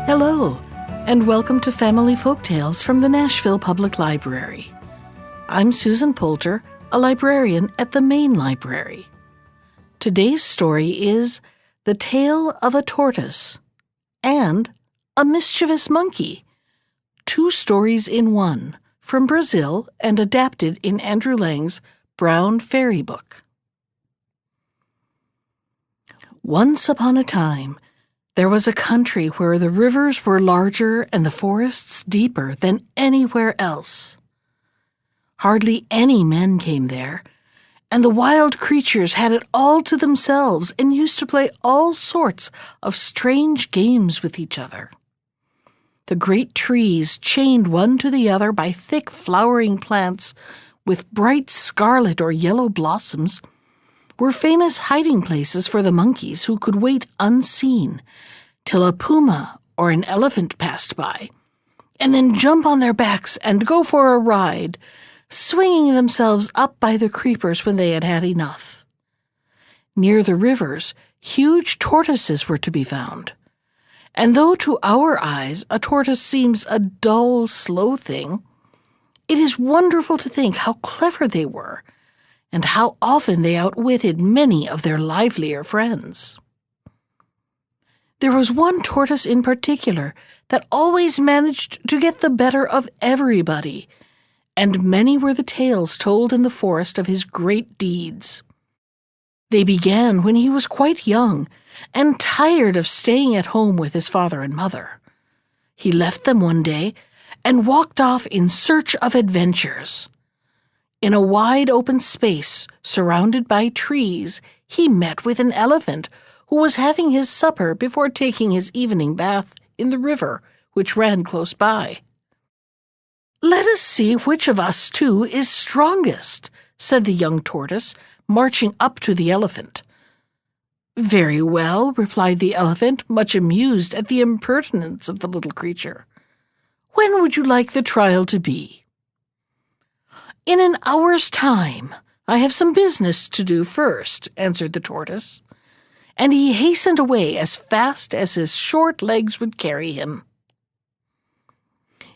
Hello, and welcome to Family Folktales from the Nashville Public Library. I'm Susan Poulter, a librarian at the Main Library. Today's story is The Tale of a Tortoise and a Mischievous Monkey, 2 stories in one, from Brazil and adapted in Andrew Lang's Brown Fairy Book. Once upon a time, there was a country where the rivers were larger and the forests deeper than anywhere else. Hardly any men came there, and the wild creatures had it all to themselves and used to play all sorts of strange games with each other. The great trees, chained one to the other by thick flowering plants with bright scarlet or yellow blossoms, were famous hiding places for the monkeys who could wait unseen till a puma or an elephant passed by, and then jump on their backs and go for a ride, swinging themselves up by the creepers when they had had enough. Near the rivers, huge tortoises were to be found, and though to our eyes a tortoise seems a dull, slow thing, it is wonderful to think how clever they were, and how often they outwitted many of their livelier friends. There was one tortoise in particular that always managed to get the better of everybody, and many were the tales told in the forest of his great deeds. They began when he was quite young and tired of staying at home with his father and mother. He left them one day and walked off in search of adventures. In a wide open space, surrounded by trees, he met with an elephant who was having his supper before taking his evening bath in the river, which ran close by. "Let us see which of us 2 is strongest," said the young tortoise, marching up to the elephant. "Very well," replied the elephant, much amused at the impertinence of the little creature. "When would you like the trial to be?" "In an hour's time. I have some business to do first," answered the tortoise, and he hastened away as fast as his short legs would carry him.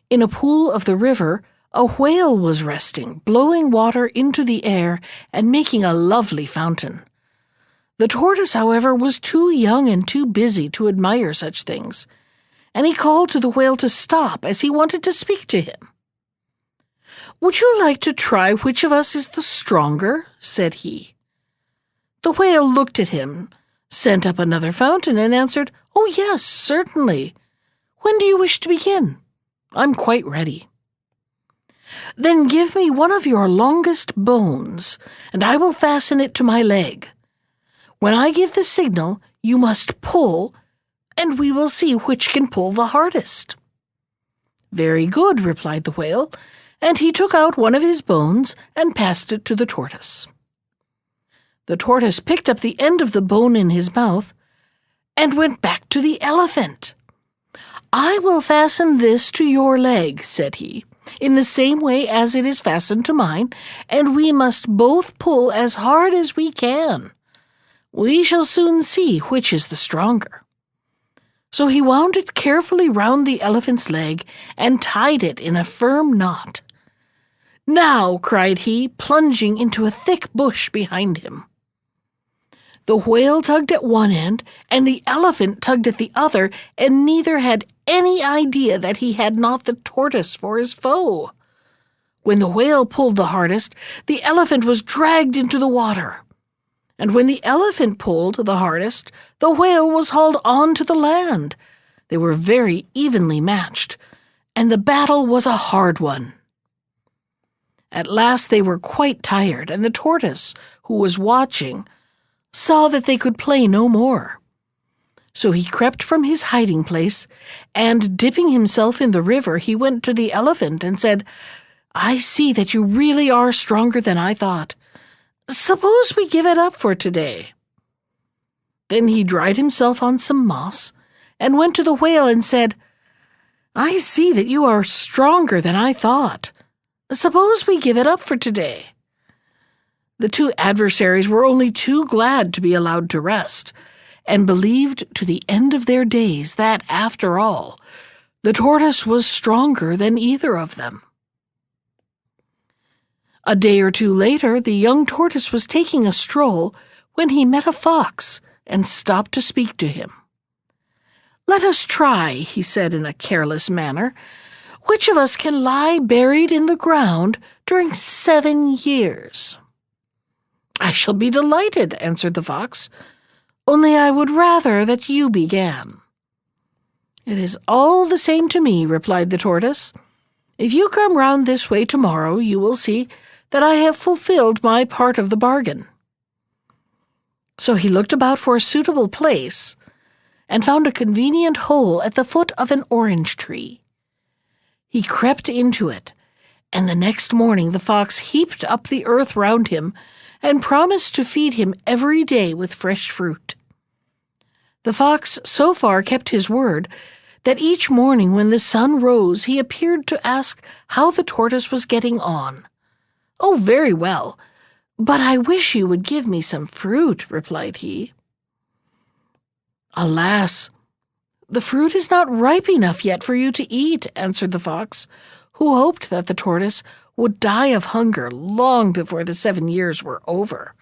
In a pool of the river, a whale was resting, blowing water into the air and making a lovely fountain. The tortoise, however, was too young and too busy to admire such things, and he called to the whale to stop as he wanted to speak to him. "Would you like to try which of us is the stronger?" said he. The whale looked at him, sent up another fountain, and answered, "Oh, yes, certainly. When do you wish to begin? I'm quite ready." "Then give me one of your longest bones, and I will fasten it to my leg. When I give the signal, you must pull, and we will see which can pull the hardest." "Very good," replied the whale, and he took out one of his bones and passed it to the tortoise. The tortoise picked up the end of the bone in his mouth and went back to the elephant. "I will fasten this to your leg," said he, "in the same way as it is fastened to mine, and we must both pull as hard as we can. We shall soon see which is the stronger." So he wound it carefully round the elephant's leg and tied it in a firm knot. "Now," cried he, plunging into a thick bush behind him. The whale tugged at one end, and the elephant tugged at the other, and neither had any idea that he had not the tortoise for his foe. When the whale pulled the hardest, the elephant was dragged into the water. And when the elephant pulled the hardest, the whale was hauled on to the land. They were very evenly matched, and the battle was a hard one. At last they were quite tired, and the tortoise, who was watching, saw that they could play no more. So he crept from his hiding place, and dipping himself in the river, he went to the elephant and said, "I see that you really are stronger than I thought. Suppose we give it up for today." Then he dried himself on some moss, and went to the whale and said, "I see that you are stronger than I thought. Suppose we give it up for today." The 2 adversaries were only too glad to be allowed to rest, and believed to the end of their days that, after all, the tortoise was stronger than either of them. A day or two later, the young tortoise was taking a stroll when he met a fox and stopped to speak to him. "Let us try," he said in a careless manner, "which of us can lie buried in the ground during 7 years." "I shall be delighted," answered the fox, "only I would rather that you began." "It is all the same to me," replied the tortoise. "If you come round this way tomorrow, you will see that I have fulfilled my part of the bargain." So he looked about for a suitable place and found a convenient hole at the foot of an orange tree. He crept into it, and the next morning the fox heaped up the earth round him and promised to feed him every day with fresh fruit. The fox so far kept his word that each morning when the sun rose he appeared to ask how the tortoise was getting on. "Oh, very well, but I wish you would give me some fruit," replied he. "Alas, the fruit is not ripe enough yet for you to eat," answered the fox, who hoped that the tortoise would die of hunger long before the 7 years were over.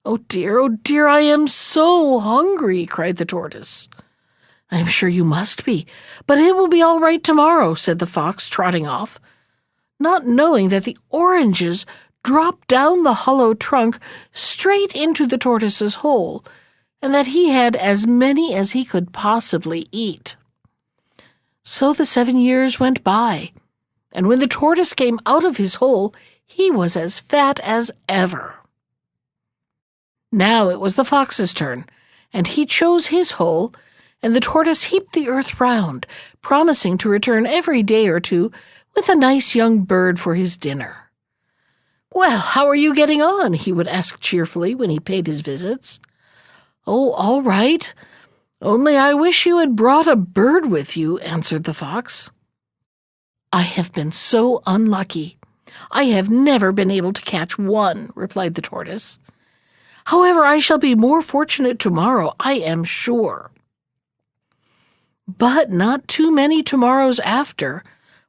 Oh dear, I am so hungry," cried the tortoise. "I am sure you must be, but it will be all right tomorrow," said the fox, trotting off, not knowing that the oranges dropped down the hollow trunk straight into the tortoise's hole, and that he had as many as he could possibly eat. So the 7 years went by, and when the tortoise came out of his hole, he was as fat as ever. Now it was the fox's turn, and he chose his hole, and the tortoise heaped the earth round, promising to return every day or two with a nice young bird for his dinner. "Well, how are you getting on?" he would ask cheerfully when he paid his visits. "Oh, all right, only I wish you had brought a bird with you," answered the fox. "I have been so unlucky. I have never been able to catch one," replied the tortoise. "However, I shall be more fortunate tomorrow, I am sure." But not too many tomorrows after,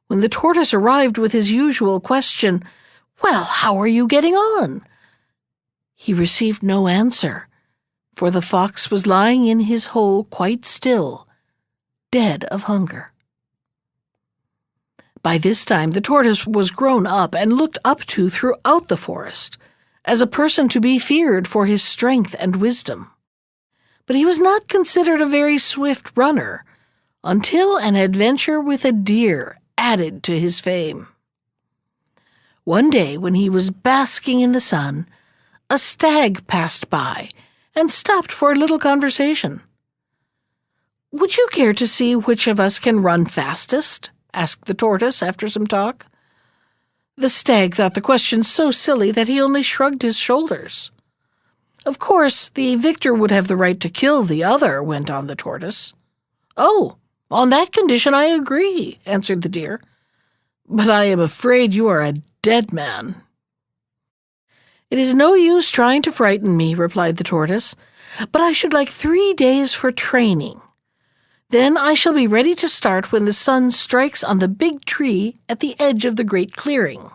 when the tortoise arrived with his usual question, "Well, how are you getting on?" he received no answer, for the fox was lying in his hole quite still, dead of hunger. By this time the tortoise was grown up and looked up to throughout the forest, as a person to be feared for his strength and wisdom. But he was not considered a very swift runner, until an adventure with a deer added to his fame. One day, when he was basking in the sun, a stag passed by and stopped for a little conversation. "Would you care to see which of us can run fastest?" asked the tortoise after some talk. The stag thought the question so silly that he only shrugged his shoulders. "Of course, the victor would have the right to kill the other," went on the tortoise. "Oh, on that condition I agree," answered the deer. "But I am afraid you are a dead man." "It is no use trying to frighten me," replied the tortoise, "but I should like 3 days for training. Then I shall be ready to start when the sun strikes on the big tree at the edge of the great clearing."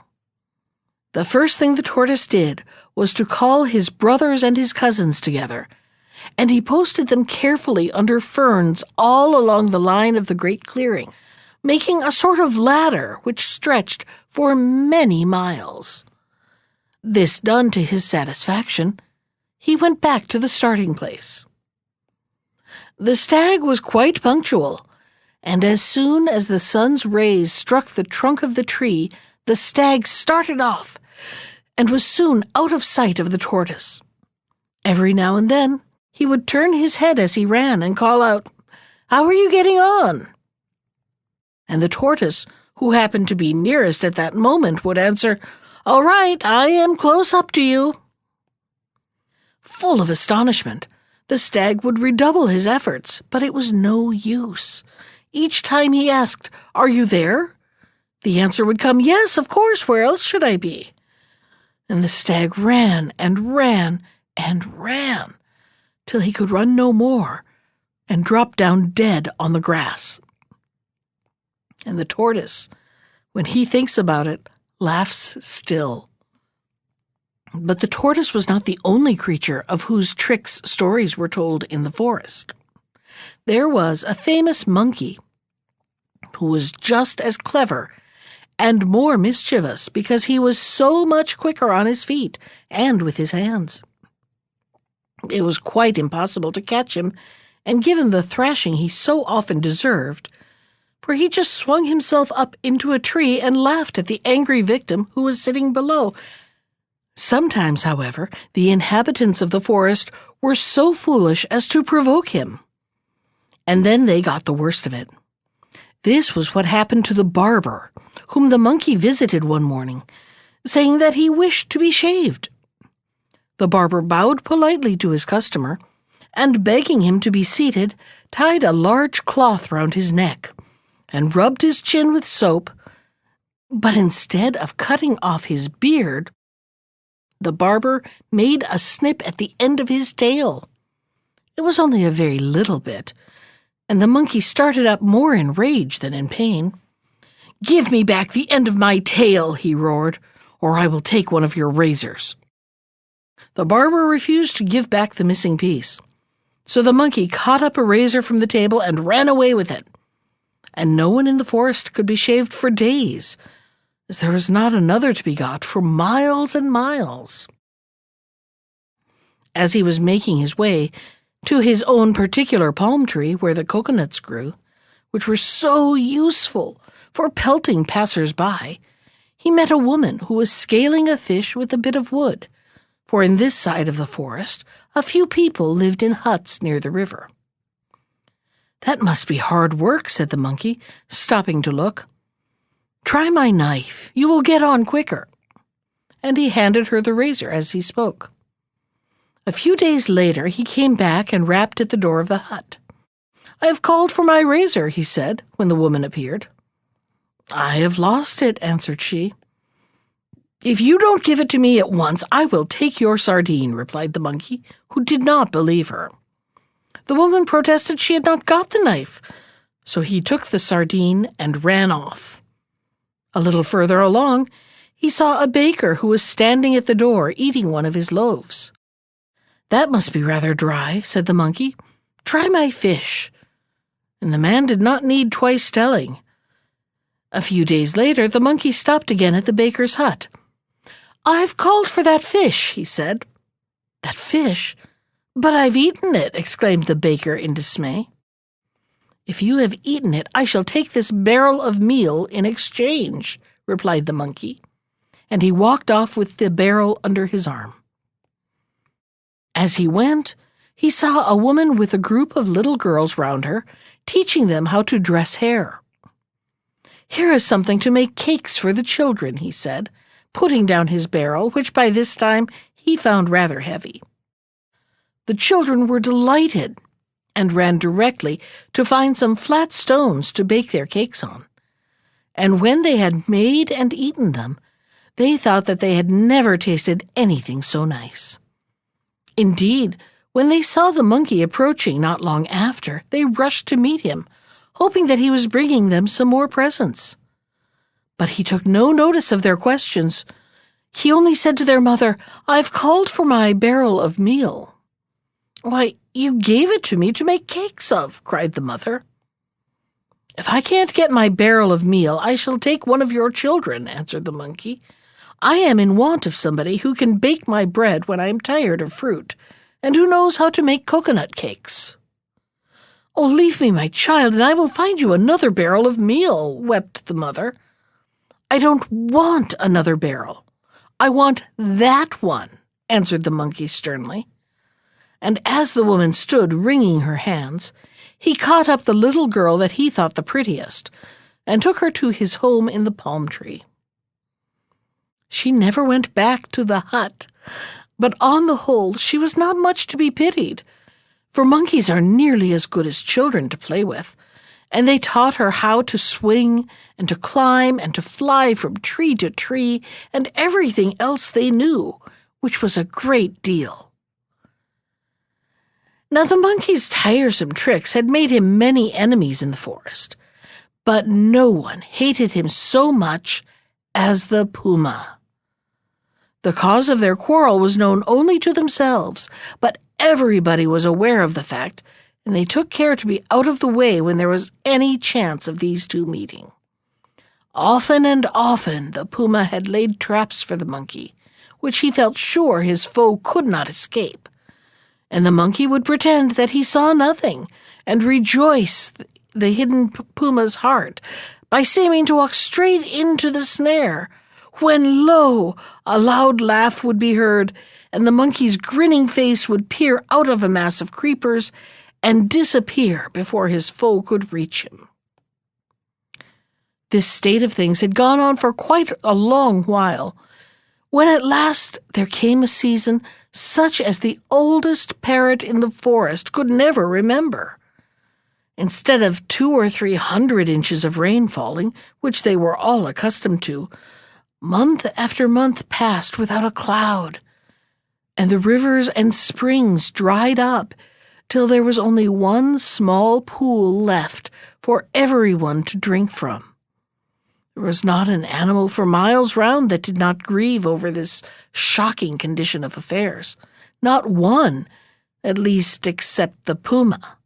The first thing the tortoise did was to call his brothers and his cousins together, and he posted them carefully under ferns all along the line of the great clearing, making a sort of ladder which stretched for many miles. This done to his satisfaction, he went back to the starting place. The stag was quite punctual, and as soon as the sun's rays struck the trunk of the tree, the stag started off and was soon out of sight of the tortoise. Every now and then he would turn his head as he ran and call out, "How are you getting on?" And the tortoise, who happened to be nearest at that moment, would answer, "All right, I am close up to you." Full of astonishment, the stag would redouble his efforts, but it was no use. Each time he asked, "Are you there?" the answer would come, "Yes, of course, where else should I be?" And the stag ran and ran and ran, till he could run no more, and dropped down dead on the grass. And the tortoise, when he thinks about it, laughs still. But the tortoise was not the only creature of whose tricks stories were told in the forest. There was a famous monkey who was just as clever and more mischievous because he was so much quicker on his feet and with his hands. It was quite impossible to catch him and give him the thrashing he so often deserved, for he just swung himself up into a tree and laughed at the angry victim who was sitting below. Sometimes, however, the inhabitants of the forest were so foolish as to provoke him, and then they got the worst of it. This was what happened to the barber, whom the monkey visited one morning, saying that he wished to be shaved. The barber bowed politely to his customer, and begging him to be seated, tied a large cloth round his neck, and rubbed his chin with soap. But instead of cutting off his beard, the barber made a snip at the end of his tail. It was only a very little bit, and the monkey started up more in rage than in pain. "Give me back the end of my tail," he roared, "or I will take one of your razors." The barber refused to give back the missing piece, so the monkey caught up a razor from the table and ran away with it. And no one in the forest could be shaved for days, as there was not another to be got for miles and miles. As he was making his way to his own particular palm tree where the coconuts grew, which were so useful for pelting passers-by, he met a woman who was scaling a fish with a bit of wood, for in this side of the forest a few people lived in huts near the river. "That must be hard work," said the monkey, stopping to look. "Try my knife, you will get on quicker." And he handed her the razor as he spoke. A few days later he came back and rapped at the door of the hut. "I have called for my razor," he said, when the woman appeared. "I have lost it," answered she. "If you don't give it to me at once, I will take your sardine," replied the monkey, who did not believe her. The woman protested she had not got the knife, so he took the sardine and ran off. A little further along, he saw a baker who was standing at the door eating one of his loaves. "That must be rather dry," said the monkey. "Try my fish." And the man did not need twice telling. A few days later, the monkey stopped again at the baker's hut. "I've called for that fish," he said. "That fish? But I've eaten it," exclaimed the baker in dismay. "If you have eaten it, I shall take this barrel of meal in exchange," replied the monkey, and he walked off with the barrel under his arm. As he went, he saw a woman with a group of little girls round her, teaching them how to dress hair. "Here is something to make cakes for the children," he said, putting down his barrel, which by this time he found rather heavy. The children were delighted and ran directly to find some flat stones to bake their cakes on. And when they had made and eaten them, they thought that they had never tasted anything so nice. Indeed, when they saw the monkey approaching not long after, they rushed to meet him, hoping that he was bringing them some more presents. But he took no notice of their questions. He only said to their mother, "I've called for my barrel of meal." "Why, you gave it to me to make cakes of," cried the mother. "If I can't get my barrel of meal, I shall take one of your children," answered the monkey. "I am in want of somebody who can bake my bread when I am tired of fruit, and who knows how to make coconut cakes." "Oh, leave me my child, and I will find you another barrel of meal," wept the mother. "I don't want another barrel. I want that one," answered the monkey sternly. And as the woman stood wringing her hands, he caught up the little girl that he thought the prettiest, and took her to his home in the palm tree. She never went back to the hut, but on the whole she was not much to be pitied, for monkeys are nearly as good as children to play with, and they taught her how to swing and to climb and to fly from tree to tree and everything else they knew, which was a great deal. Now the monkey's tiresome tricks had made him many enemies in the forest, but no one hated him so much as the puma. The cause of their quarrel was known only to themselves, but everybody was aware of the fact, and they took care to be out of the way when there was any chance of these two meeting. Often and often the puma had laid traps for the monkey, which he felt sure his foe could not escape, and the monkey would pretend that he saw nothing and rejoice the hidden puma's heart by seeming to walk straight into the snare, when, lo, a loud laugh would be heard, and the monkey's grinning face would peer out of a mass of creepers and disappear before his foe could reach him. This state of things had gone on for quite a long while, when at last there came a season such as the oldest parrot in the forest could never remember. Instead of 200 or 300 inches of rain falling, which they were all accustomed to, month after month passed without a cloud, and the rivers and springs dried up till there was only one small pool left for everyone to drink from. There was not an animal for miles round that did not grieve over this shocking condition of affairs. Not one, at least, except the puma.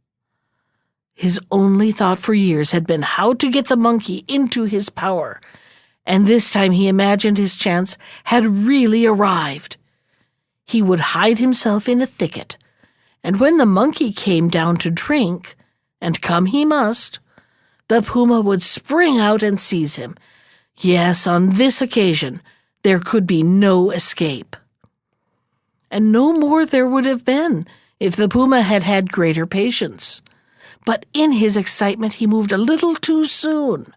His only thought for years had been how to get the monkey into his power, and this time he imagined his chance had really arrived. He would hide himself in a thicket, and when the monkey came down to drink, and come he must, the puma would spring out and seize him. Yes, on this occasion there could be no escape. And no more there would have been if the puma had had greater patience. But in his excitement he moved a little too soon.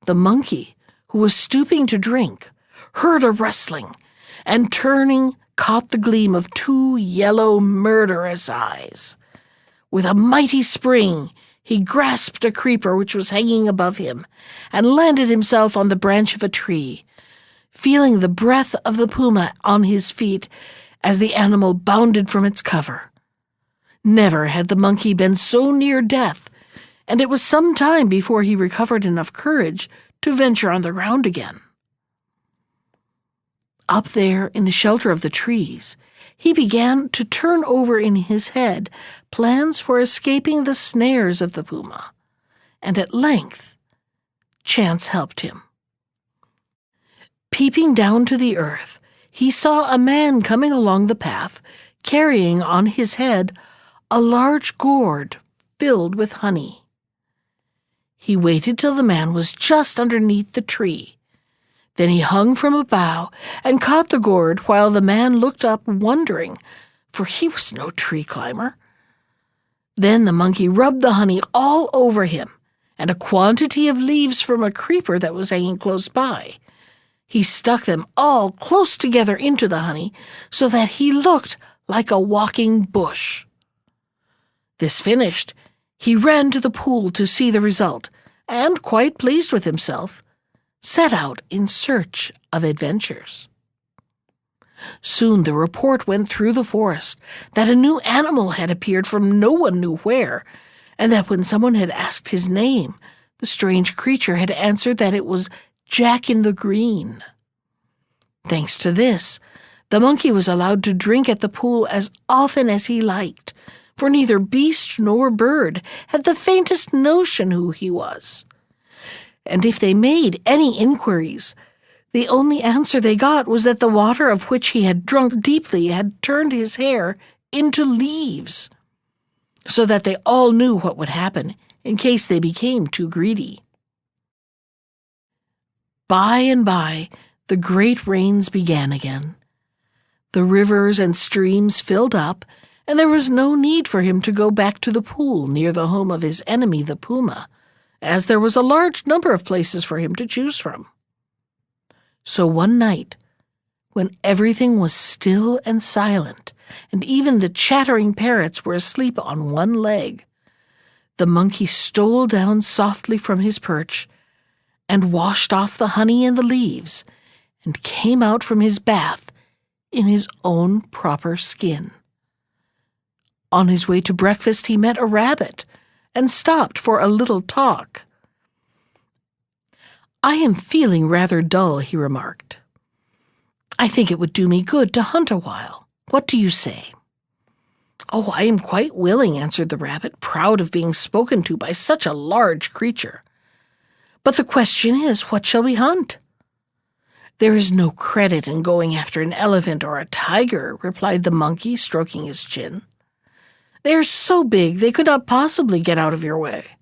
The monkey, who was stooping to drink, heard a rustling, and turning, caught the gleam of two yellow, murderous eyes. With a mighty spring, he grasped a creeper which was hanging above him, and landed himself on the branch of a tree, feeling the breath of the puma on his feet as the animal bounded from its cover. Never had the monkey been so near death, and it was some time before he recovered enough courage to venture on the ground again. Up there in the shelter of the trees, he began to turn over in his head plans for escaping the snares of the puma, and at length chance helped him. Peeping down to the earth, he saw a man coming along the path, carrying on his head a large gourd filled with honey. He waited till the man was just underneath the tree. Then he hung from a bough and caught the gourd while the man looked up wondering, for he was no tree climber. Then the monkey rubbed the honey all over him, and a quantity of leaves from a creeper that was hanging close by. He stuck them all close together into the honey so that he looked like a walking bush. This finished, he ran to the pool to see the result, and, quite pleased with himself, set out in search of adventures. Soon the report went through the forest that a new animal had appeared from no one knew where, and that when someone had asked his name, the strange creature had answered that it was Jack in the Green. Thanks to this, the monkey was allowed to drink at the pool as often as he liked, for neither beast nor bird had the faintest notion who he was. And if they made any inquiries, the only answer they got was that the water of which he had drunk deeply had turned his hair into leaves, so that they all knew what would happen in case they became too greedy. By and by, the great rains began again. The rivers and streams filled up, and there was no need for him to go back to the pool near the home of his enemy, the puma, as there was a large number of places for him to choose from. So one night, when everything was still and silent, and even the chattering parrots were asleep on one leg, the monkey stole down softly from his perch and washed off the honey and the leaves, and came out from his bath in his own proper skin. On his way to breakfast, he met a rabbit and stopped for a little talk. "I am feeling rather dull," he remarked. "I think it would do me good to hunt a while. What do you say?" "Oh, I am quite willing," answered the rabbit, proud of being spoken to by such a large creature. "But the question is, what shall we hunt?" "There is no credit in going after an elephant or a tiger," replied the monkey, stroking his chin. "They are so big they could not possibly get out of your way.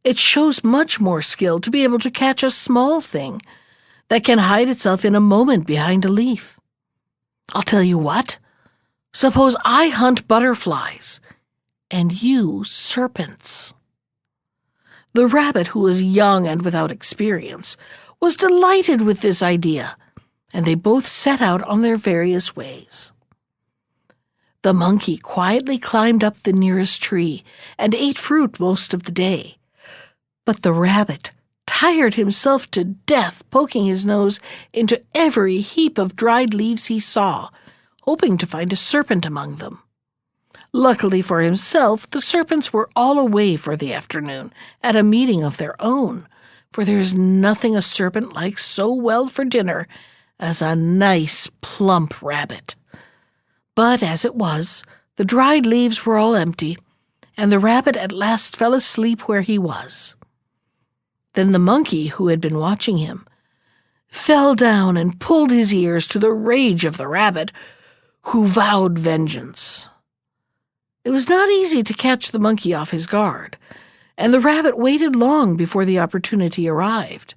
It shows much more skill to be able to catch a small thing that can hide itself in a moment behind a leaf. I'll tell you what. Suppose I hunt butterflies, and you serpents." The rabbit, who was young and without experience, was delighted with this idea, and they both set out on their various ways. The monkey quietly climbed up the nearest tree and ate fruit most of the day, but the rabbit tired himself to death poking his nose into every heap of dried leaves he saw, hoping to find a serpent among them. Luckily for himself, the serpents were all away for the afternoon at a meeting of their own, for there is nothing a serpent likes so well for dinner as a nice plump rabbit. But as it was, the dried leaves were all empty, and the rabbit at last fell asleep where he was. Then the monkey, who had been watching him, fell down and pulled his ears, to the rage of the rabbit, who vowed vengeance. It was not easy to catch the monkey off his guard, and the rabbit waited long before the opportunity arrived.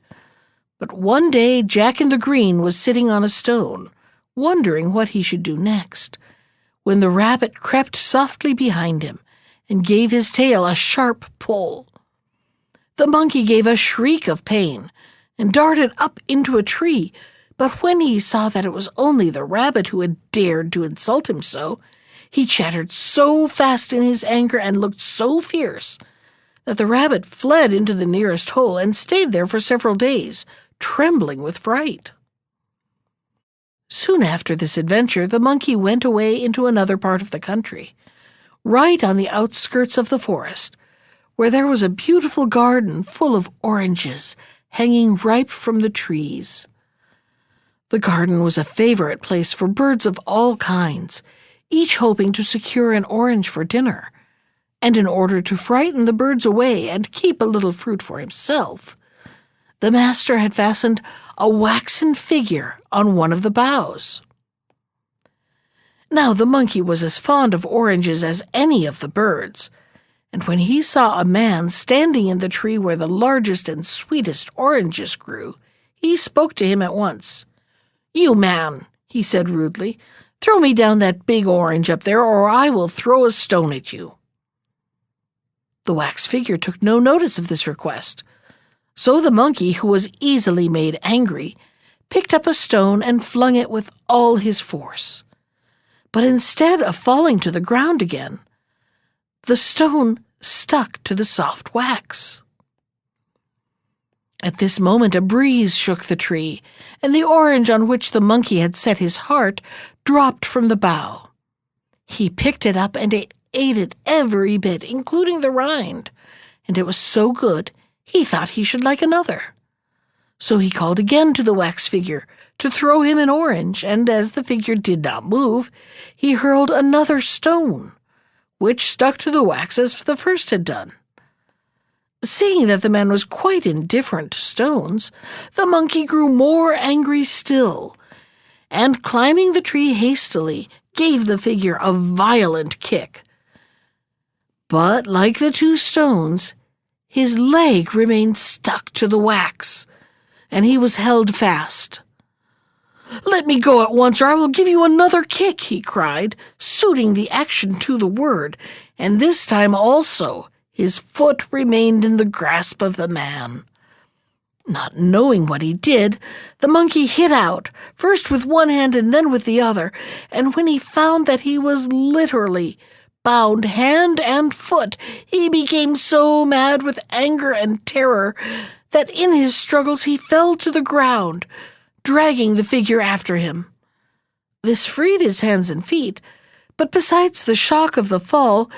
But one day Jack-in-the-Green was sitting on a stone, wondering what he should do next, when the rabbit crept softly behind him and gave his tail a sharp pull. The monkey gave a shriek of pain and darted up into a tree, but when he saw that it was only the rabbit who had dared to insult him so, he chattered so fast in his anger and looked so fierce that the rabbit fled into the nearest hole and stayed there for several days, trembling with fright. Soon after this adventure, the monkey went away into another part of the country, right on the outskirts of the forest, where there was a beautiful garden full of oranges hanging ripe from the trees. The garden was a favorite place for birds of all kinds, each hoping to secure an orange for dinner, and in order to frighten the birds away and keep a little fruit for himself, the master had fastened a waxen figure on one of the boughs. Now the monkey was as fond of oranges as any of the birds, and when he saw a man standing in the tree where the largest and sweetest oranges grew, he spoke to him at once. "You man," he said rudely, "throw me down that big orange up there, or I will throw a stone at you." The wax figure took no notice of this request, so the monkey, who was easily made angry, picked up a stone and flung it with all his force. But instead of falling to the ground again, the stone stuck to the soft wax. At this moment a breeze shook the tree, and the orange on which the monkey had set his heart dropped from the bough. He picked it up and ate it every bit, including the rind, and it was so good he thought he should like another. So he called again to the wax figure to throw him an orange, and as the figure did not move, he hurled another stone, which stuck to the wax as the first had done. Seeing that the man was quite indifferent to stones, the monkey grew more angry still, and climbing the tree hastily, gave the figure a violent kick. But like the two stones, his leg remained stuck to the wax, and he was held fast. "Let me go at once, or I will give you another kick," he cried, suiting the action to the word, and this time also his foot remained in the grasp of the man. Not knowing what he did, the monkey hit out, first with one hand and then with the other, and when he found that he was literally bound hand and foot, he became so mad with anger and terror that in his struggles he fell to the ground, dragging the figure after him. This freed his hands and feet, But besides the shock of the fall,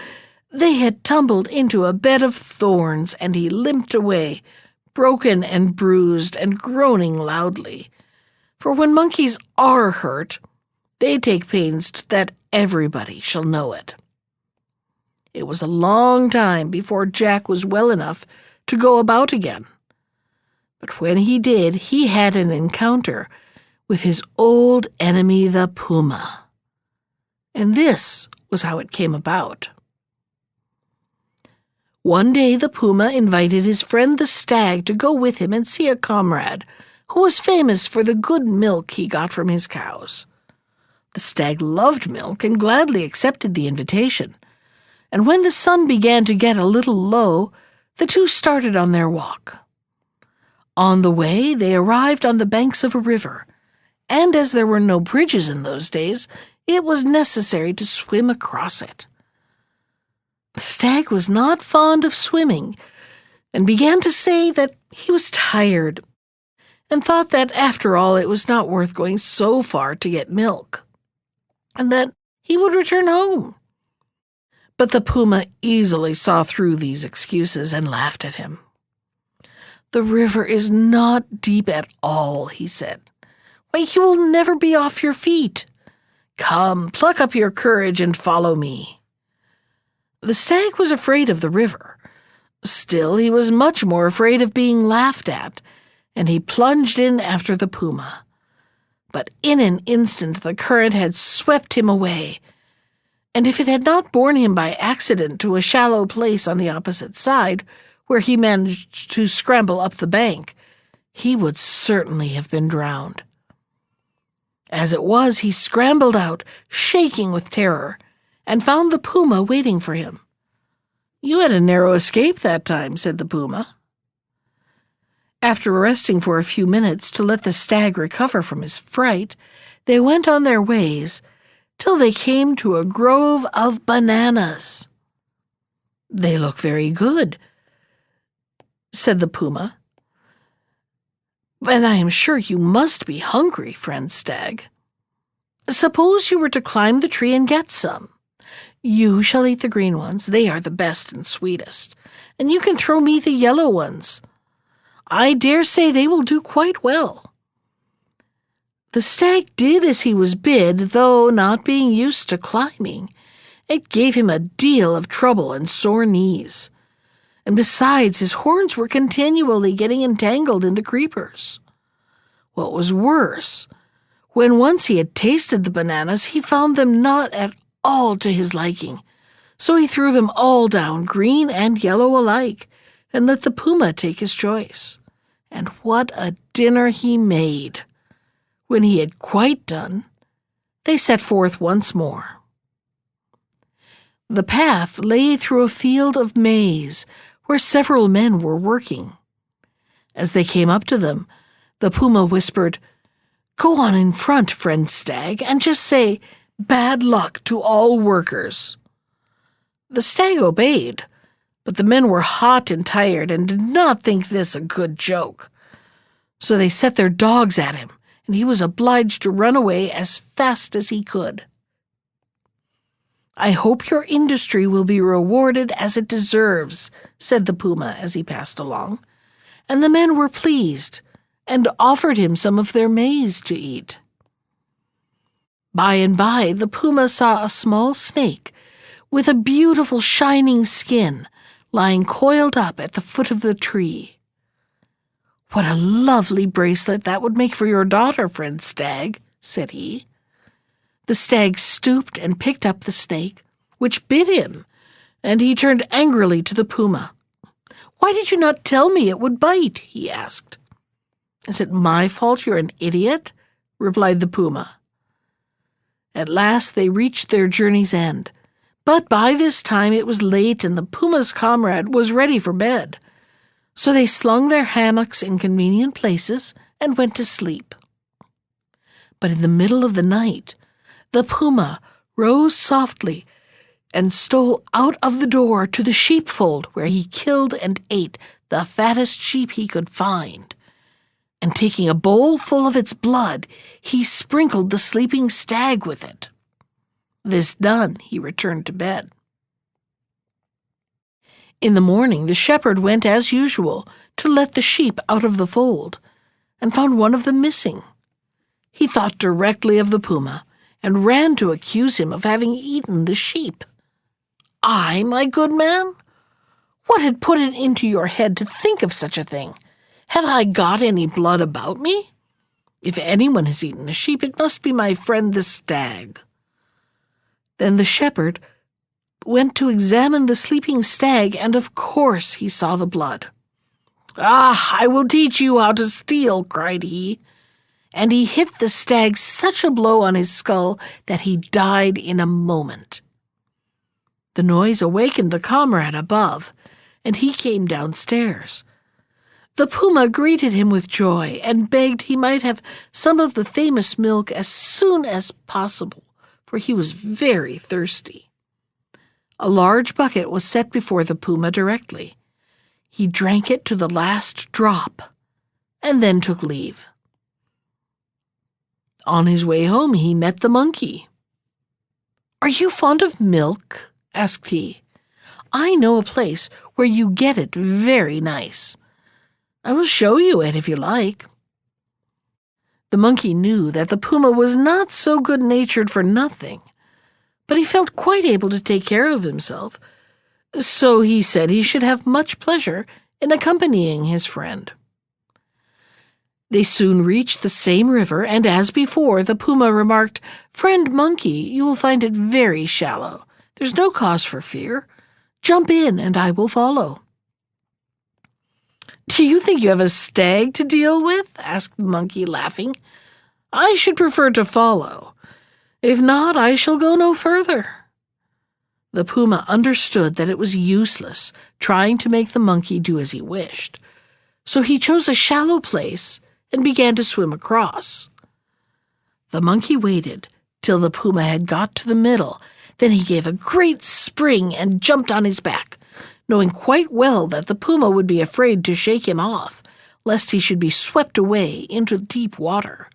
they had tumbled into a bed of thorns, and he limped away, broken and bruised and groaning loudly. For when monkeys are hurt, they take pains that everybody shall know it. It was a long time before Jack was well enough to go about again. But when he did, he had an encounter with his old enemy, the puma. And this was how it came about. One day the puma invited his friend the stag to go with him and see a comrade who was famous for the good milk he got from his cows. The stag loved milk and gladly accepted the invitation, and when the sun began to get a little low, the two started on their walk. On the way, they arrived on the banks of a river, and as there were no bridges in those days, it was necessary to swim across it. The stag was not fond of swimming, and began to say that he was tired, and thought that, after all, it was not worth going so far to get milk, and that he would return home. But the puma easily saw through these excuses and laughed at him. "The river is not deep at all," he said. "Why, you will never be off your feet. Come, pluck up your courage and follow me." The stag was afraid of the river. Still, he was much more afraid of being laughed at, and he plunged in after the puma. But in an instant the current had swept him away, and if it had not borne him by accident to a shallow place on the opposite side, where he managed to scramble up the bank, he would certainly have been drowned. As it was, he scrambled out, shaking with terror, and found the puma waiting for him. "You had a narrow escape that time," said the puma. After resting for a few minutes to let the stag recover from his fright, they went on their ways till they came to a grove of bananas. "They look very good," said the puma, "and I am sure you must be hungry, friend stag. Suppose you were to climb the tree and get some. You shall eat the green ones, they are the best and sweetest, and you can throw me the yellow ones. I dare say they will do quite well." The stag did as he was bid, though not being used to climbing, it gave him a deal of trouble and sore knees. And besides, his horns were continually getting entangled in the creepers. What was worse, when once he had tasted the bananas, he found them not at all to his liking, so he threw them all down, green and yellow alike, and let the puma take his choice. And what a dinner he made! When he had quite done, they set forth once more. The path lay through a field of maize, where several men were working. As they came up to them, the puma whispered, "Go on in front, friend stag, and just say, 'Bad luck to all workers.'" The stag obeyed, but the men were hot and tired and did not think this a good joke. So they set their dogs at him, and he was obliged to run away as fast as he could. "I hope your industry will be rewarded as it deserves," said the puma as he passed along, and the men were pleased and offered him some of their maize to eat. By and by the puma saw a small snake with a beautiful shining skin lying coiled up at the foot of the tree. "What a lovely bracelet that would make for your daughter, friend stag," said he. The stag stooped and picked up the snake, which bit him, and he turned angrily to the puma. "Why did you not tell me it would bite?" he asked. "Is it my fault you're an idiot?" replied the puma. At last they reached their journey's end, but by this time it was late and the puma's comrade was ready for bed. So they slung their hammocks in convenient places and went to sleep. But in the middle of the night, the puma rose softly and stole out of the door to the sheepfold, where he killed and ate the fattest sheep he could find. And taking a bowl full of its blood, he sprinkled the sleeping stag with it. This done, he returned to bed. In the morning, the shepherd went as usual to let the sheep out of the fold, and found one of them missing. He thought directly of the puma, and ran to accuse him of having eaten the sheep. "I, my good man? What had put it into your head to think of such a thing? Have I got any blood about me? If anyone has eaten a sheep, it must be my friend the stag." Then the shepherd went to examine the sleeping stag, and of course he saw the blood. "Ah, I will teach you how to steal," cried he, and he hit the stag such a blow on his skull that he died in a moment. The noise awakened the comrade above, and he came downstairs. The puma greeted him with joy and begged he might have some of the famous milk as soon as possible, for he was very thirsty. A large bucket was set before the puma directly. He drank it to the last drop, and then took leave. On his way home he met the monkey. "Are you fond of milk?" asked he. "I know a place where you get it very nice. I will show you it if you like." The monkey knew that the puma was not so good-natured for nothing, but he felt quite able to take care of himself, so he said he should have much pleasure in accompanying his friend. They soon reached the same river, and as before, the puma remarked, "Friend monkey, you will find it very shallow. There's no cause for fear. Jump in, and I will follow." "Do you think you have a stag to deal with?" asked the monkey, laughing. "I should prefer to follow. If not, I shall go no further." The puma understood that it was useless trying to make the monkey do as he wished, so he chose a shallow place and began to swim across. The monkey waited till the puma had got to the middle, then he gave a great spring and jumped on his back, knowing quite well that the puma would be afraid to shake him off, lest he should be swept away into deep water.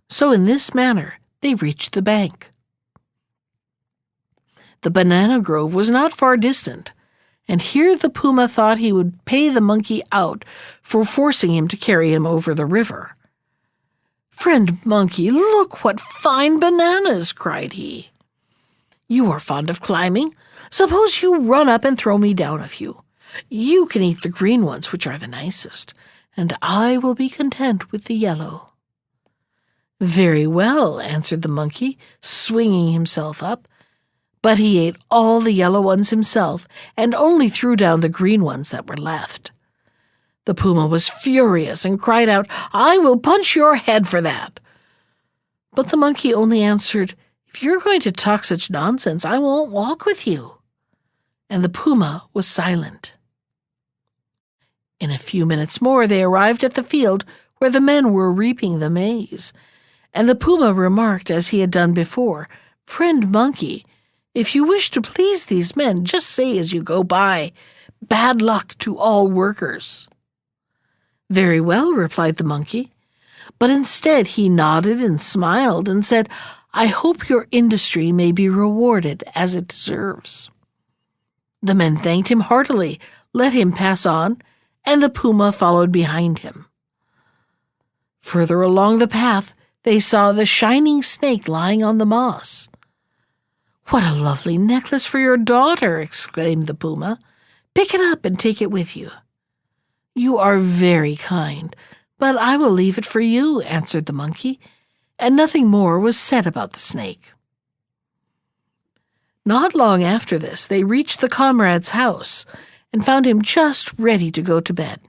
So in this manner they reached the bank. The banana grove was not far distant, and here the puma thought he would pay the monkey out for forcing him to carry him over the river. "Friend monkey, look what fine bananas!" cried he. "You are fond of climbing. Suppose you run up and throw me down a few. You can eat the green ones, which are the nicest, and I will be content with the yellow." "Very well," answered the monkey, swinging himself up, but he ate all the yellow ones himself and only threw down the green ones that were left. The puma was furious and cried out, "I will punch your head for that." But the monkey only answered, "If you're going to talk such nonsense, I won't walk with you." And the puma was silent. In a few minutes more they arrived at the field where the men were reaping the maize, and the puma remarked, as he had done before, "Friend monkey, if you wish to please these men, just say as you go by, 'Bad luck to all workers.'" "Very well," replied the monkey, but instead he nodded and smiled and said, "I hope your industry may be rewarded as it deserves." The men thanked him heartily, let him pass on, and the puma followed behind him. Further along the path, they saw the shining snake lying on the moss. "What a lovely necklace for your daughter!" exclaimed the puma. "Pick it up and take it with you." "You are very kind, but I will leave it for you," answered the monkey, and nothing more was said about the snake. Not long after this, they reached the comrade's house and found him just ready to go to bed.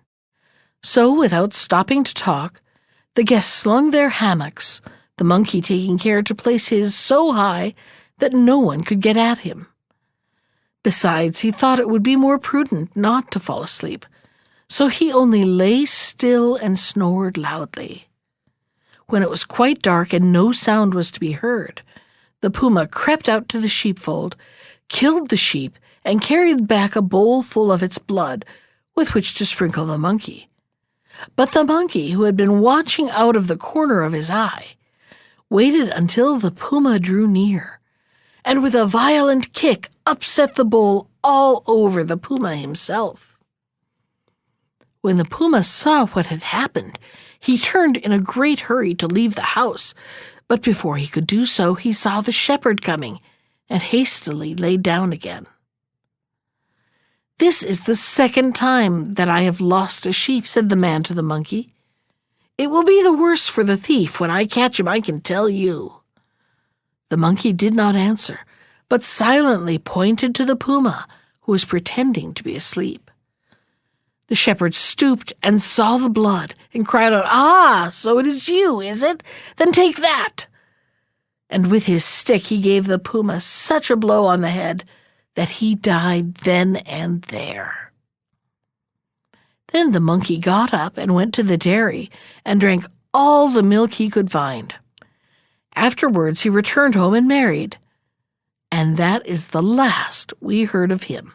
So, without stopping to talk, the guests slung their hammocks, the monkey taking care to place his so high that no one could get at him. Besides, he thought it would be more prudent not to fall asleep, so he only lay still and snored loudly. When it was quite dark and no sound was to be heard, the puma crept out to the sheepfold, killed the sheep, and carried back a bowl full of its blood, with which to sprinkle the monkey. But the monkey, who had been watching out of the corner of his eye, waited until the puma drew near, and with a violent kick upset the bowl all over the puma himself. When the puma saw what had happened, he turned in a great hurry to leave the house, but before he could do so, he saw the shepherd coming and hastily lay down again. "This is the second time that I have lost a sheep," said the man to the monkey. "It will be the worse for the thief when I catch him, I can tell you." The monkey did not answer, but silently pointed to the puma, who was pretending to be asleep. The shepherd stooped and saw the blood and cried out, "Ah, so it is you, is it? Then take that!" And with his stick he gave the puma such a blow on the head that he died then and there. Then the monkey got up and went to the dairy and drank all the milk he could find. Afterwards he returned home and married, and that is the last we heard of him.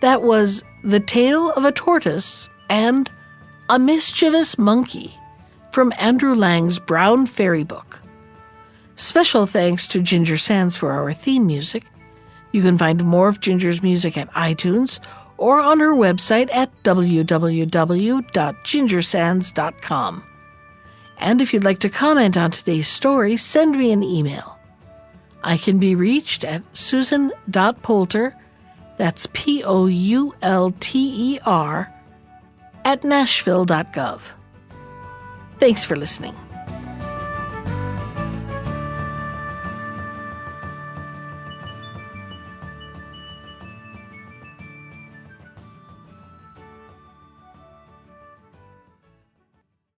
That was The Tale of a Tortoise and a Mischievous Monkey from Andrew Lang's Brown Fairy Book. Special thanks to Ginger Sands for our theme music. You can find more of Ginger's music at iTunes or on her website at www.gingersands.com. And if you'd like to comment on today's story, send me an email. I can be reached at susan.poulter, that's Poulter, @nashville.gov. Thanks for listening.